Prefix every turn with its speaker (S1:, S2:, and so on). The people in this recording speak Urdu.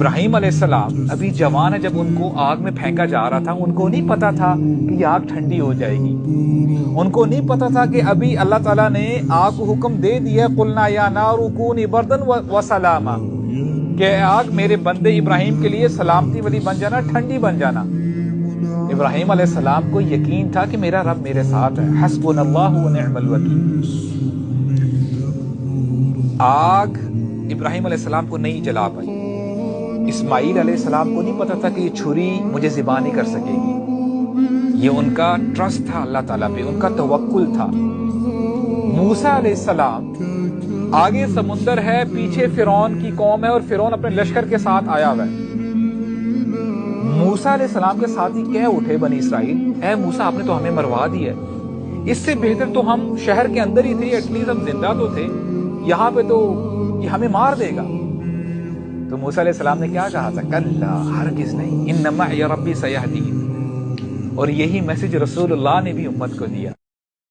S1: ابراہیم علیہ السلام ابھی جوان ہے، جب ان کو آگ میں پھینکا جا رہا تھا ان کو نہیں پتا تھا کہ یہ آگ ٹھنڈی ہو جائے گی، ان کو نہیں پتا تھا کہ ابھی اللہ تعالیٰ نے آگ کو حکم دے دیا قلنا یا نار کونی بردن و سلاما، کہ آگ میرے بندے ابراہیم کے لیے سلامتی والی بن جانا، ٹھنڈی بن جانا۔ ابراہیم علیہ السلام کو یقین تھا کہ میرا رب میرے ساتھ ہے، حسبنا اللہ و نعم الوکیل۔ آگ ابراہیم علیہ السلام کو نہیں جلا پائی، اسماعیل علیہ السلام کو نہیں پتا تھا کہ یہ چھری مجھے ذبح نہیں کر سکے گی، یہ ان کا ٹرسٹ تھا اللہ تعالیٰ پہ، ان کا توکل تھا۔ موسیٰ علیہ السلام، آگے سمندر ہے، پیچھے فرعون کی قوم ہے اور فرعون اپنے لشکر کے ساتھ آیا ہوا ہے۔ موسیٰ علیہ السلام کے ساتھ ہی کہہ اٹھے بنی اسرائیل، اے موسیٰ آپ نے تو ہمیں مروا دیا ہے، اس سے بہتر تو ہم شہر کے اندر ہی تھے، ایٹ لیسٹ ہم زندہ تو تھے، یہاں پہ تو یہ ہمیں مار دے گا۔ تو موسیٰ علیہ السلام نے کیا کہا تھا؟ کلا، ہرگز نہیں، ان معی ربی سیہدین۔ اور یہی میسج رسول اللہ نے بھی امت کو دیا۔